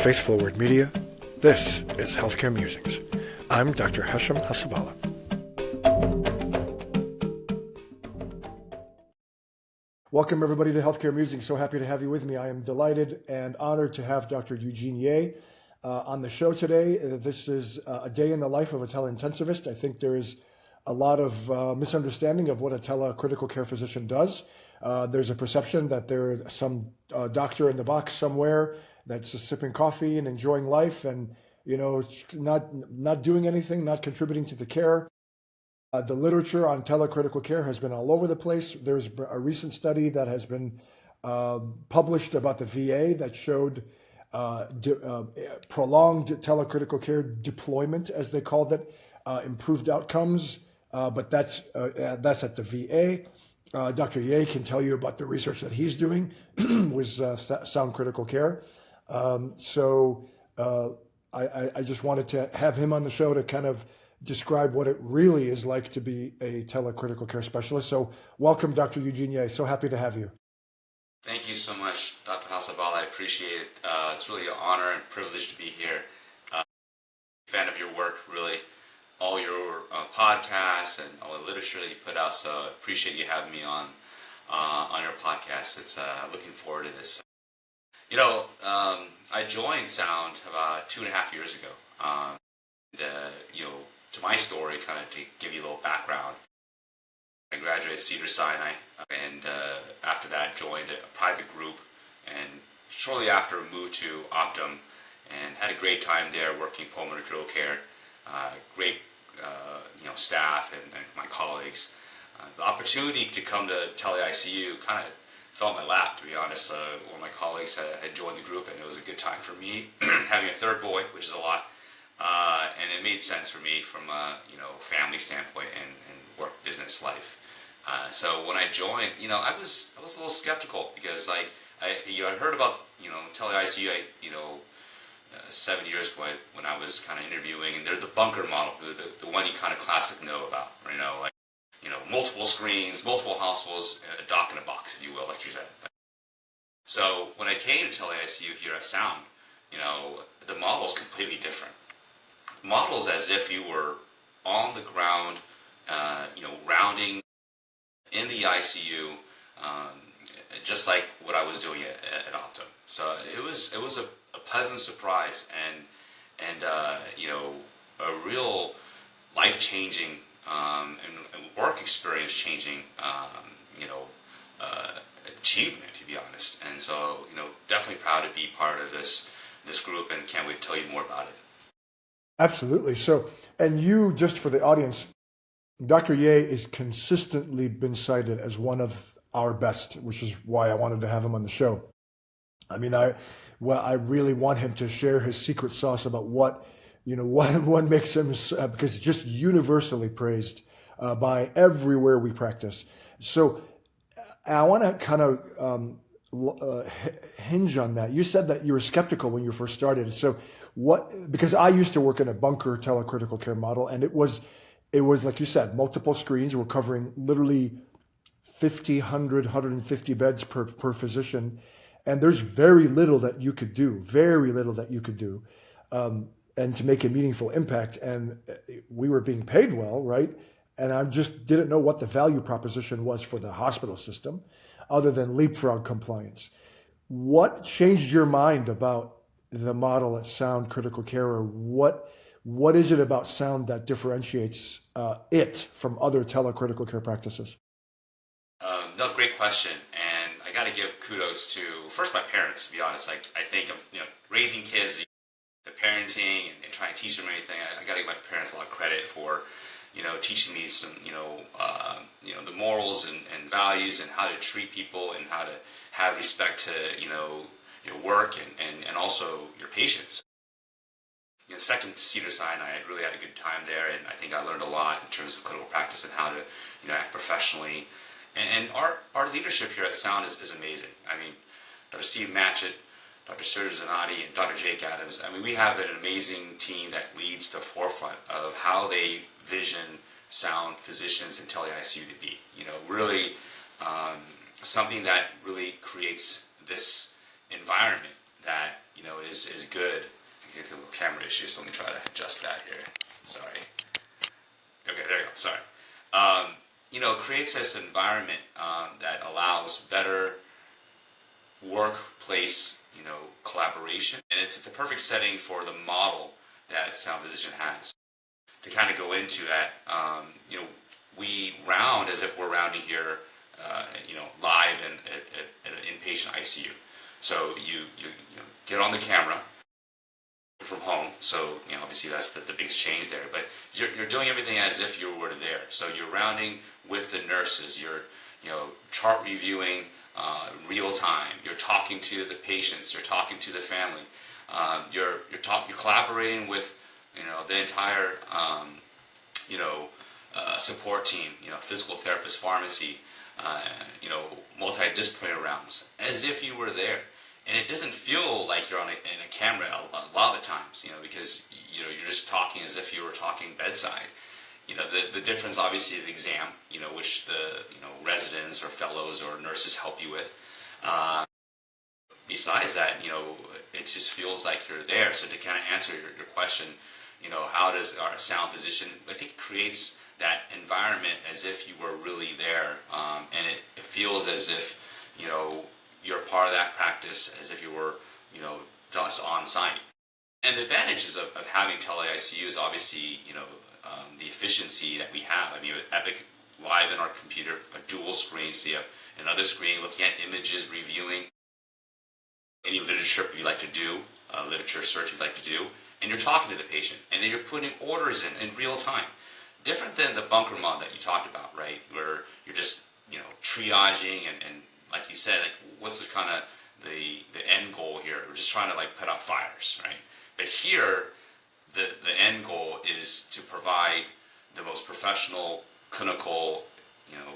Faith Forward Media, this is Healthcare Musings. I'm Dr. Hashem Hasabala. Welcome everybody to Healthcare Musings. So happy to have you with me. I am delighted and honored to have Dr. Eugene Yeh on the show today. This is a day in the life of a teleintensivist. I think there is a lot of misunderstanding of what a telecritical care physician does. There's a perception that there's some doctor in the box somewhere that's just sipping coffee and enjoying life and, not doing anything, not contributing to the care. The literature on telecritical care has been all over the place. There's a recent study that has been published about the VA that showed prolonged telecritical care deployment, as they called it, improved outcomes, but that's at the VA. Dr. Yeh can tell you about the research that he's doing with sound critical care. So I just wanted to have him on the show to kind of describe what it really is like to be a telecritical care specialist. So welcome, Dr. Eugene Yeh. So happy to have you. Thank you so much, Dr. Hasabala. I appreciate it. It's really an honor and privilege to be here. Fan of your work, really. All your podcasts and all the literature that you put out. So I appreciate you having me on your podcast. It's looking forward to this. I joined Sound about 2.5 years ago. To my story, kind of to give you a little background, I graduated Cedars-Sinai, and after that joined a private group, and shortly after moved to Optum, and had a great time there working pulmonary critical care. Great, staff and my colleagues. The opportunity to come to Tele-ICU kind of fell in my lap, to be honest. One of my colleagues had joined the group, and it was a good time for me, having a third boy, which is a lot. And it made sense for me from a family standpoint and work business life. So when I joined, I was a little skeptical because I heard about Tele-ICU 7 years ago when I was kind of interviewing, and they're the bunker model, the one you kind of classic know about, multiple screens, multiple hospitals, a doc in a box, if you will, like you said. So when I came to Tele-ICU here at Sound, the model is completely different. The model is as if you were on the ground, rounding in the ICU, just like what I was doing at Optum. So it was a pleasant surprise and a real life-changing and work experience changing achievement, to be honest. And so definitely proud to be part of this group and can't wait to tell you more about it. Absolutely. So, and you, just for the audience, Dr. Yeh is consistently been cited as one of our best, which is why I wanted to have him on the show. I mean, I really want him to share his secret sauce about what makes him, because he's just universally praised by everywhere we practice. So I want to kind of hinge on that. You said that you were skeptical when you first started. So because I used to work in a bunker telecritical care model, and it was like you said, multiple screens. We're covering literally 50, 100, 150 beds per physician. And there's very little that you could do, and to make a meaningful impact. And we were being paid well, right? And I just didn't know what the value proposition was for the hospital system other than leapfrog compliance. What changed your mind about the model at Sound Critical Care, or what is it about Sound that differentiates it from other telecritical care practices? No, great question. And I got to give kudos to, first, my parents, to be honest. I think, raising kids, the parenting and trying to teach them anything, I got to give my parents a lot of credit for, teaching me some, the morals and values and how to treat people and how to have respect to, your work and also your patients. Second to Cedars-Sinai, I really had a good time there, and I think I learned a lot in terms of clinical practice and how to, act professionally. And our leadership here at Sound is amazing. I mean, Dr. Steve Matchett, Dr. Serge Zanotti, and Dr. Jake Adams. I mean, we have an amazing team that leads the forefront of how they vision Sound physicians in Tele-ICU to be. Really something that really creates this environment that is good. I get a little camera issue, so let me try to adjust that here. Sorry. Okay, there you go. Sorry. Creates this environment that allows better workplace, collaboration, and it's the perfect setting for the model that sound physician has to kind of go into that. We round as if we're rounding here, live in an inpatient ICU. So you get on the camera from home. So obviously that's the biggest change there. But you're doing everything as if you were there. So you're rounding with the nurses. You're chart reviewing real time. You're talking to the patients. You're talking to the family. You're collaborating with the entire support team. Physical therapist, pharmacy. Multidisciplinary rounds, as if you were there. And it doesn't feel like you're in a camera a lot of the times, because you're just talking as if you were talking bedside. The difference, obviously, the exam, which the residents or fellows or nurses help you with. Besides that, it just feels like you're there. So to kind of answer your question, how does our sound physician? I think it creates that environment as if you were really there, and it feels as if you're part of that practice, as if you were just on site. And the advantages of having tele-ICU is obviously the efficiency that we have. I mean, with Epic live in our computer, a dual screen, so you have another screen looking at images, reviewing any literature you like to do, literature search you'd like to do, and you're talking to the patient, and then you're putting orders in real time. Different than the bunker mod that you talked about, right? Where you're just, triaging and like you said, like what's the kind of the end goal here? We're just trying to put out fires, right? But here, the end goal is to provide the most professional clinical,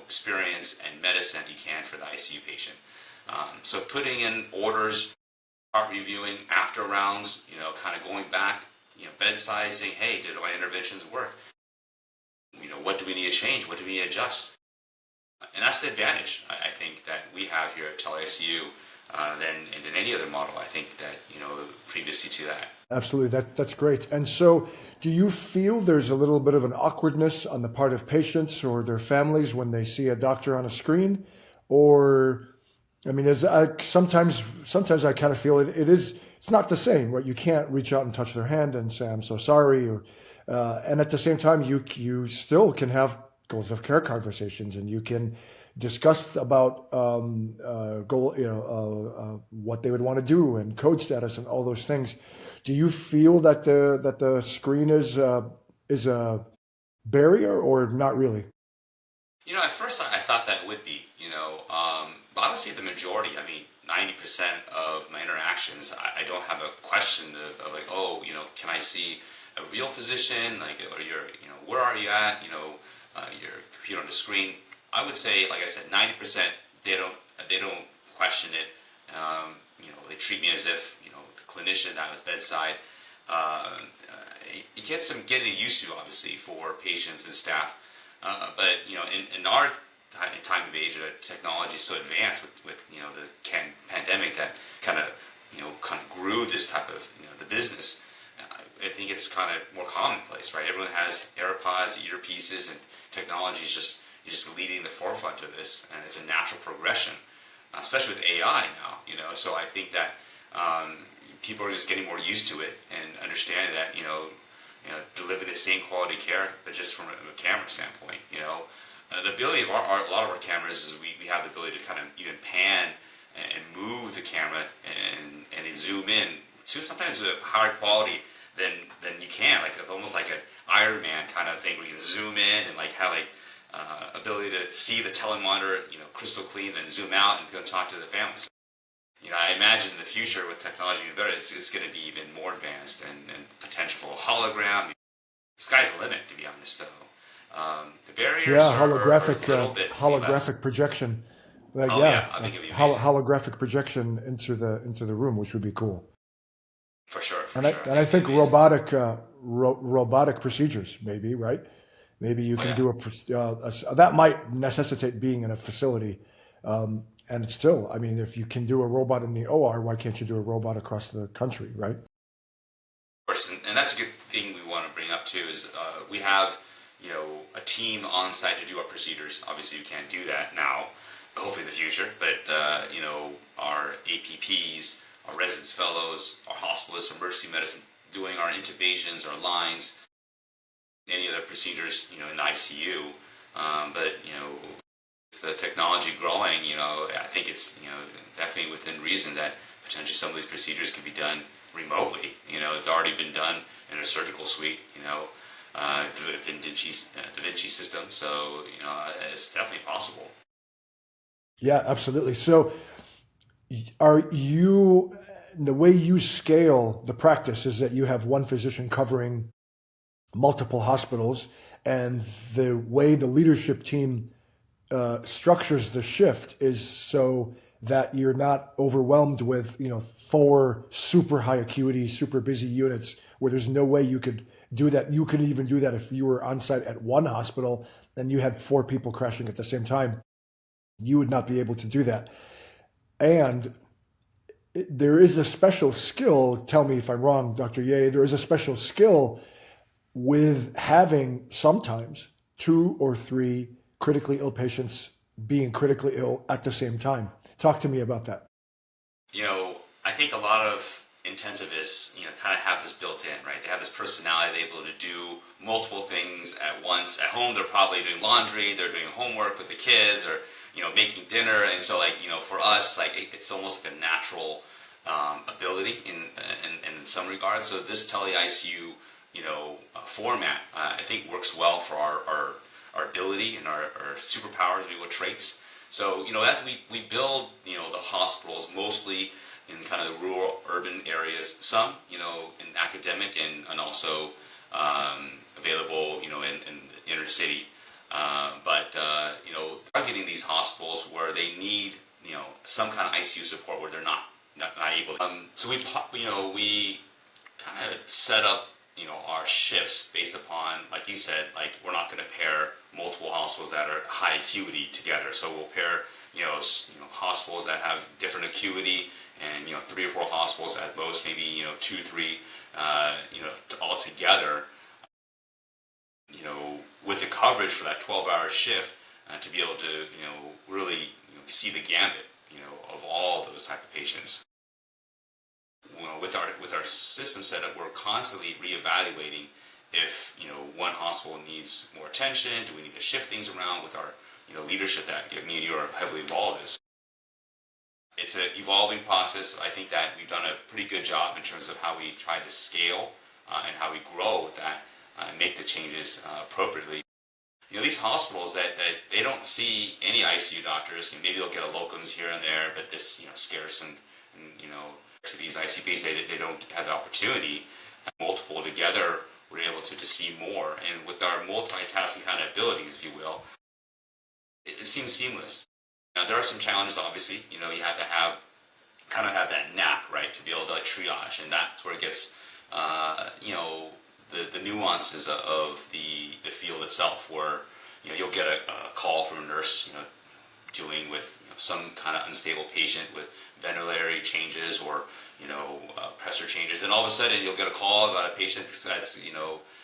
experience and medicine you can for the ICU patient. So putting in orders, chart reviewing after rounds, kind of going back, bedside, saying, hey, did my interventions work? What do we need to change? What do we need to adjust? And that's the advantage, I think, that we have here at TeleICU than any other model, I think, that, previously to that. Absolutely, that's great. And so do you feel there's a little bit of an awkwardness on the part of patients or their families when they see a doctor on a screen? Or, I mean, sometimes I kind of feel it's not the same, right? You can't reach out and touch their hand and say, I'm so sorry, or and at the same time, you still can have goals of care conversations, and you can discuss about what they would want to do and code status and all those things. Do you feel that the screen is a barrier, or not really? At first I thought that would be, but obviously the majority, 90% of my interactions, I don't have a question of like, oh, can I see a real physician, or where are you at, your computer on the screen. I would say, like I said, 90% they don't question it. They treat me as if the clinician that was bedside. It gets some getting used to, obviously, for patients and staff. But in our time of age, technology is so advanced with the pandemic that kind of grew this type of the business. I think it's kind of more commonplace, right? Everyone has AirPods, earpieces, and technology is just leading the forefront of this, and it's a natural progression, especially with AI now. So I think that people are just getting more used to it and understanding that deliver the same quality care, but just from a camera standpoint. The ability of a lot of our cameras is we have the ability to kind of even pan and move the camera and zoom in to sometimes a higher quality than you can, almost like an Iron Man kind of thing, where you can zoom in and have ability to see the telemonitor crystal clean, then zoom out and go talk to the family. So, I imagine in the future with technology getting better, it's going to be even more advanced and potential for a hologram. The sky's the limit, to be honest. So the barriers are a little bit holographic less. projection. I think it'd be amazing. Holographic projection into the room, which would be cool. For sure. I think robotic procedures, maybe, right? Maybe you can do that might necessitate being in a facility, And it's still, I mean, if you can do a robot in the OR, why can't you do a robot across the country, right? Of course, and that's a good thing we want to bring up too. Is we have a team on site to do our procedures. Obviously, you can't do that now. Hopefully, in the future. But our APPs, our residence fellows, our hospitalists, emergency medicine, doing our intubations, our lines, any other procedures, in the ICU. But the technology growing, I think it's definitely within reason that potentially some of these procedures can be done remotely. It's already been done in a surgical suite. The Da Vinci system. So it's definitely possible. Yeah, absolutely. So are you, the way you scale the practice is that you have one physician covering multiple hospitals, and the way the leadership team structures the shift is so that you're not overwhelmed with four super high acuity, super busy units where there's no way you could do that. You could even do that if you were on site at one hospital and you had four people crashing at the same time. You would not be able to do that. And there is a special skill. Tell me if I'm wrong, Dr. Yeh. There is a special skill with having sometimes two or three critically ill patients being critically ill at the same time. Talk to me about that. I think a lot of intensivists, kind of have this built in, right? They have this personality, they're able to do multiple things at once. At home, they're probably doing laundry, they're doing homework with the kids, or making dinner. And so, for us, it's almost like a natural ability in some regards. So this tele-ICU, format, I think works well for our ability and our superpowers, if you will, traits. So, that we build, the hospitals mostly in kind of the rural, urban areas, some, in academic and also available, in the inner city. But targeting these hospitals where they need, some kind of ICU support where they're not able to. So we kind of set up, our shifts based upon, like you said, we're not going to pair multiple hospitals that are high acuity together. So we'll pair, hospitals that have different acuity and, 3 or 4 hospitals at most, maybe, 2, 3, all together, with the coverage for that 12-hour shift to be able to, really see the gambit, of all those type of patients. With our system setup, we're constantly reevaluating if one hospital needs more attention. Do we need to shift things around with our leadership that me and you are heavily involved in? It's an evolving process. I think that we've done a pretty good job in terms of how we try to scale and how we grow with that and make the changes appropriately. These hospitals that they don't see any ICU doctors. Maybe they'll get a locums here and there, but this scarce and to these ICPs, they don't have the opportunity. Multiple together, we're able to see more. And with our multitasking kind of abilities, if you will, it seems seamless. Now, there are some challenges, obviously. You have to have that knack, right, to be able to triage. And that's where it gets, the nuances of the field itself, where, you'll get a call from a nurse, dealing with some kind of unstable patient with ventilatory changes or pressure changes, and all of a sudden you'll get a call about a patient that's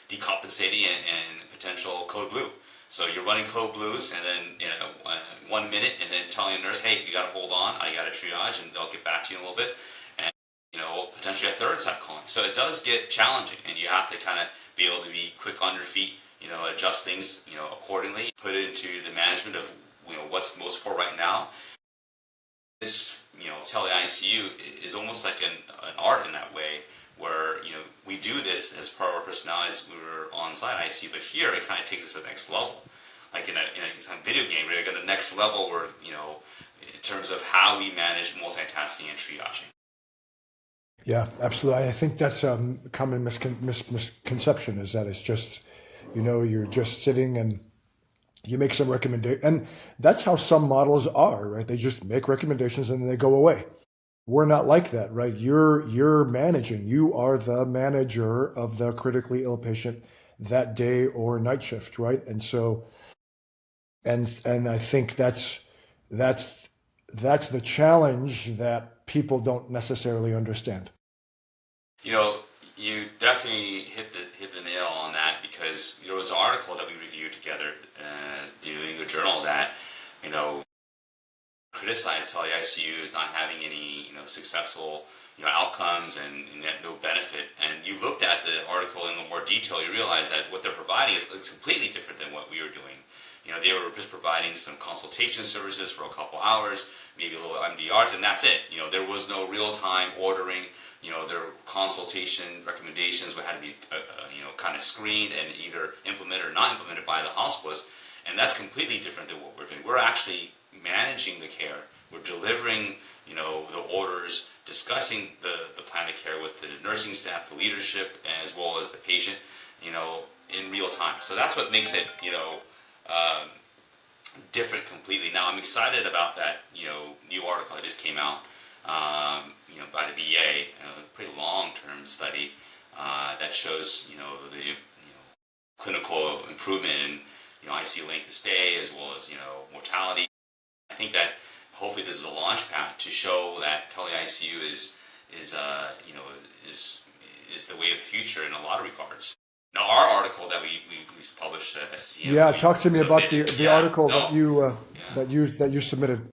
decompensating and potential code blue. So you're running code blues, and then 1 minute, and then telling a nurse, hey, you got to hold on, I got to triage, and they'll get back to you in a little bit, and potentially a third side calling. So it does get challenging, and you have to kind of be able to be quick on your feet, adjust things accordingly, put it into the management of what's most important right now. This tele-ICU is almost like an art in that way, where we do this as part of our personalities. We were on site ICU, but here it kind of takes it to the next level, like in a video game. We're at the next level where in terms of how we manage multitasking and triaging. Yeah, absolutely. I think that's a common misconception, is that it's just, you're just sitting and you make some recommendation. And that's how some models are, right? They just make recommendations and then they go away. We're not like that, right? You're managing. You are the manager of the critically ill patient that day or night shift, right? And so, and I think that's that's the challenge that people don't necessarily understand. You know, you definitely hit the nail on that, because there was an article that we reviewed together, the New England Journal, that you know criticized tele-ICU as not having any successful outcomes and net no benefit. And you looked at the article in a little more detail, you realize that what they're providing is completely different than what we were doing. They were just providing some consultation services for a couple hours, maybe a little MDRs, and that's it. There was no real-time ordering. Their consultation recommendations had to be, kind of screened and either implemented or not implemented by the hospice, and that's completely different than what we're doing. We're actually managing the care. We're delivering, the orders, discussing the plan of care with the nursing staff, the leadership, as well as the patient, in real time. So that's what makes it, different completely. Now I'm excited about that, new article that just came out, by the VA, a pretty long-term study that shows, the clinical improvement in ICU length of stay as well as mortality. I think that hopefully this is a launch pad to show that tele-ICU is the way of the future in a lot of regards. Now, our article that we published at SCM. Yeah, talk to me about the yeah, article no, that you submitted.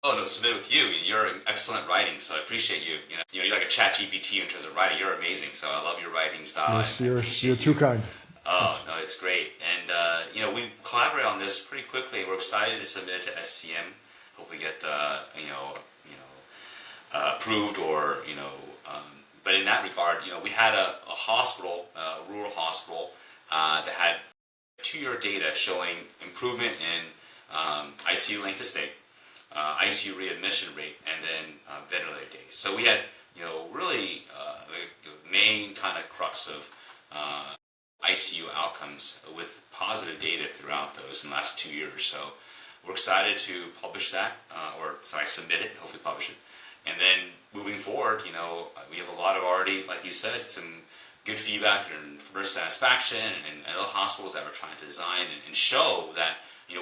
Oh no, submit with you. You're excellent writing, so I appreciate you. You're like a chat GPT in terms of writing. You're amazing, so I love your writing style. You're too kind. Oh no, it's great, and we collaborate on this pretty quickly. We're excited to submit it to SCM. Hopefully, get approved, or But in that regard, we had a hospital, a rural hospital, that had 2-year data showing improvement in ICU length of stay, ICU readmission rate, and then ventilator days. So we had, really the main kind of crux of ICU outcomes with positive data throughout those in the last 2 years. So we're excited to publish that, submit it, hopefully publish it. And then moving forward, we have a lot of already, like you said, some good feedback and nurse satisfaction and other hospitals that we're trying to design and show that,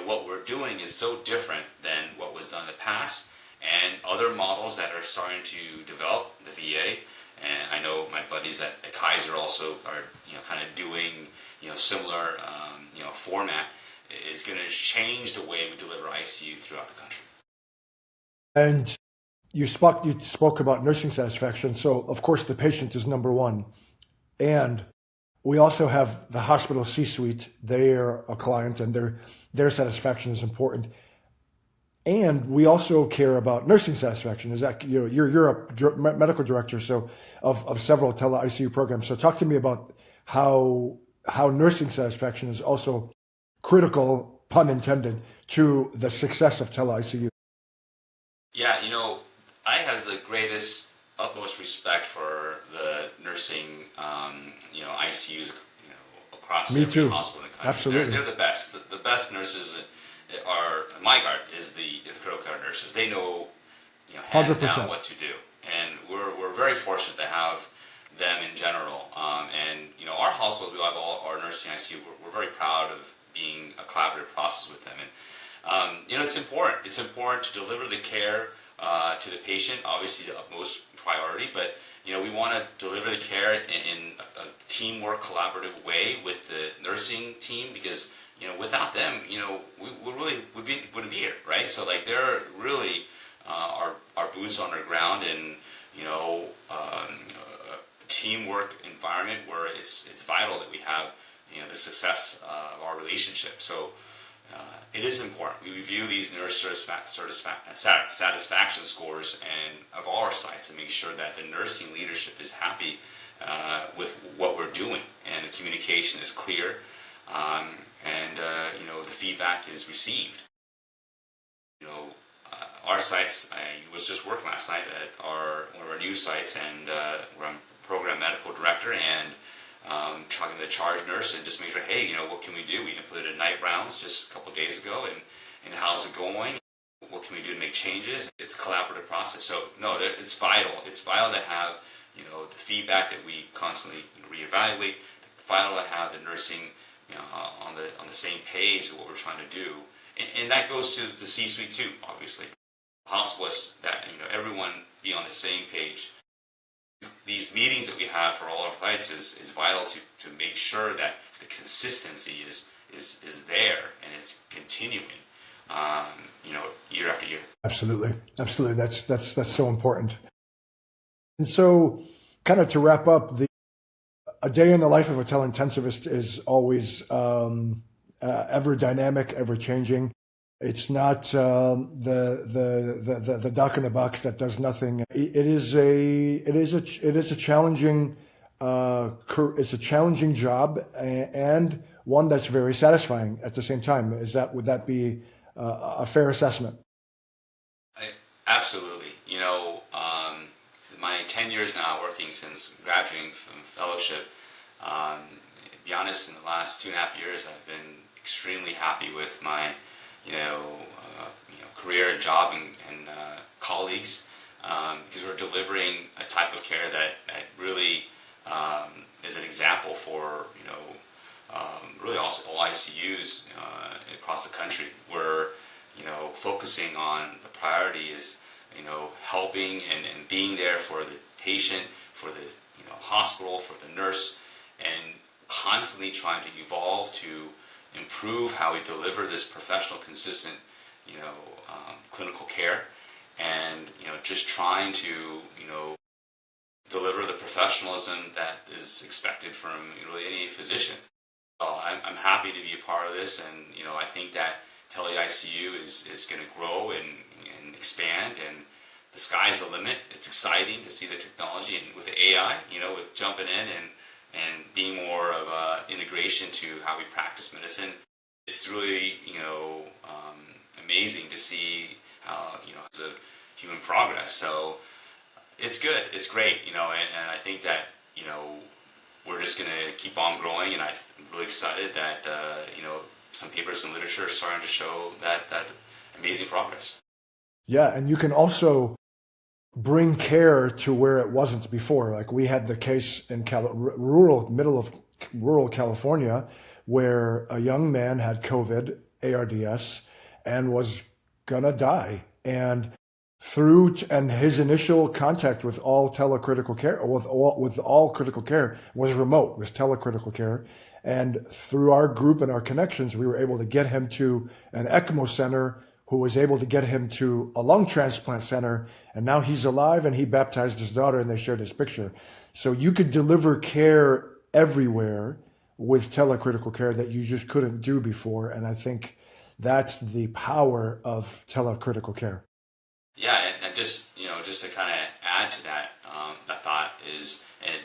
what we're doing is so different than what was done in the past, and other models that are starting to develop, the VA. And I know my buddies at Kaiser also are, kind of doing, similar, format, is going to change the way we deliver ICU throughout the country. And you spoke about nursing satisfaction. So of course the patient is number one, and we also have the hospital C-suite. They're a client, and their satisfaction is important. And we also care about nursing satisfaction. Is that you're a medical director, so of several tele-ICU programs. So talk to me about how nursing satisfaction is also critical, pun intended, to the success of tele-ICU. Yeah, I have the greatest, utmost respect for the nursing, ICUs, across every hospital in the country. Absolutely. They're the best. The best nurses are, in my guard, is the critical care nurses. They know, hands 100%. down what to do, and we're very fortunate to have them in general. And our hospitals, we have all our nursing ICU. We're very proud of being a collaborative process with them, and it's important. It's important to deliver the care to the patient, obviously the utmost priority, but we want to deliver the care in a teamwork, collaborative way with the nursing team, because without them, we really wouldn't be here, right? So like they're really our boots on the ground, and teamwork environment where it's vital that we have the success of our relationship. So it is important. We review these nurse satisfaction scores and of all our sites to make sure that the nursing leadership is happy with what we're doing, and the communication is clear, and the feedback is received. Our sites, I was just working last night at one of our new sites, and where I'm program medical director, and talking to the charge nurse and just make sure, hey, what can we do? We implemented night rounds just a couple of days ago, and how's it going? What can we do to make changes? It's a collaborative process. So no, it's vital. It's vital to have the feedback that we constantly reevaluate. It's vital to have the nursing on the same page of what we're trying to do, and that goes to the C-suite too, obviously. hospitalists that everyone be on the same page. These meetings that we have for all our sites is vital to make sure that the consistency is there and it's continuing, year after year. Absolutely, absolutely. That's so important. And so, kind of to wrap up, a day in the life of a teleintensivist is always ever dynamic, ever changing. It's not the duck in the box that does nothing. It is a challenging it's a challenging job, and one that's very satisfying at the same time. Would that be a fair assessment? Absolutely. My 10 years now working since graduating from fellowship. To be honest, in the last 2.5 years, I've been extremely happy with my career and job and colleagues, because we're delivering a type of care that really is an example for really also all ICUs across the country. We're focusing on the priority is helping and being there for the patient, for the hospital, for the nurse, and constantly trying to evolve to improve how we deliver this professional, consistent, clinical care, and just trying to deliver the professionalism that is expected from really any physician. So I'm happy to be a part of this, and I think that Tele-ICU is going to grow and expand, and the sky's the limit. It's exciting to see the technology, and with the AI, with jumping in and being more of a integration to how we practice medicine, it's really amazing to see how the human progress. So it's good, it's great, and I think that we're just going to keep on growing, and I'm really excited that some papers and literature are starting to show that amazing progress. Yeah, and you can also bring care to where it wasn't before. Like we had the case in middle of rural California, where a young man had COVID, ARDS, and was gonna die. And his initial contact with all telecritical care, with all critical care, was remote, was telecritical care. And through our group and our connections, we were able to get him to an ECMO center, who was able to get him to a lung transplant center, and now he's alive, and he baptized his daughter, and they shared his picture. So you could deliver care everywhere with telecritical care that you just couldn't do before, and I think that's the power of telecritical care. Yeah, and just just to kind of add to that, the thought is, and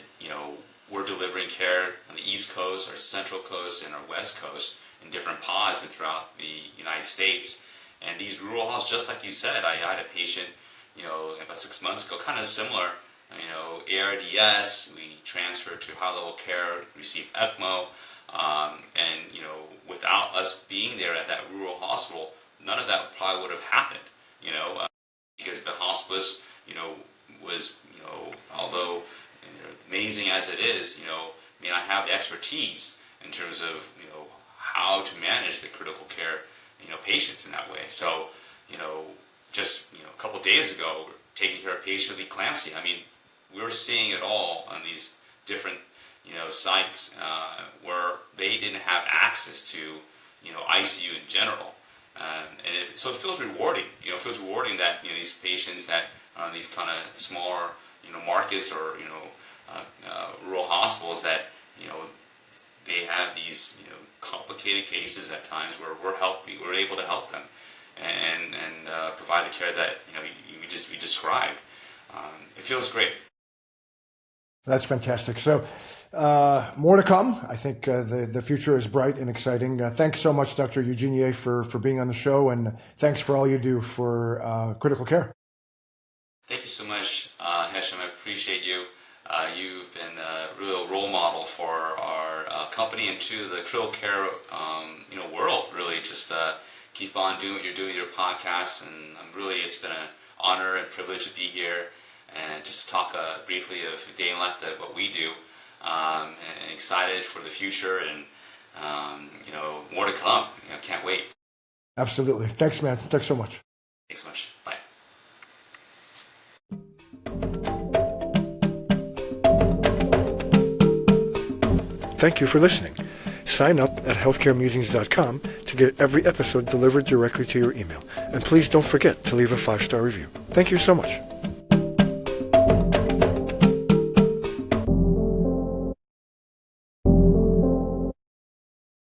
we're delivering care on the East Coast, our Central Coast, and our West Coast in different pods and throughout the United States. And these rural hospitals, just like you said, I had a patient, about 6 months ago, kind of similar, ARDS. We transferred to high-level care, received ECMO, and without us being there at that rural hospital, none of that probably would have happened, because the hospice, was, although amazing as it is, may not have the expertise in terms of how to manage the critical care patients in that way. So, just a couple of days ago, we're taking care of a patient with eclampsia. I mean, we're seeing it all on these different sites where they didn't have access to ICU in general, so it feels rewarding. It feels rewarding that these patients that are on these kind of smaller markets or rural hospitals that they have these complicated cases at times where we're able to help them and provide the care that we described. It feels great. That's fantastic. So more to come. I think the future is bright and exciting. Thanks so much, Dr. Eugene Yeh, for being on the show, and thanks for all you do for critical care. Thank you so much, Hesham. I appreciate you. You've been a real role model for our company and to the critical care world. Really, just keep on doing what you're doing, your podcast, and it's been an honor and privilege to be here and just to talk briefly of day in life, that what we do, and excited for the future and more to come. Can't wait. Absolutely. Thanks, man. Thanks so much. Thanks so much. Bye. Thank you for listening. Sign up at healthcaremusings.com to get every episode delivered directly to your email. And please don't forget to leave a 5-star review. Thank you so much.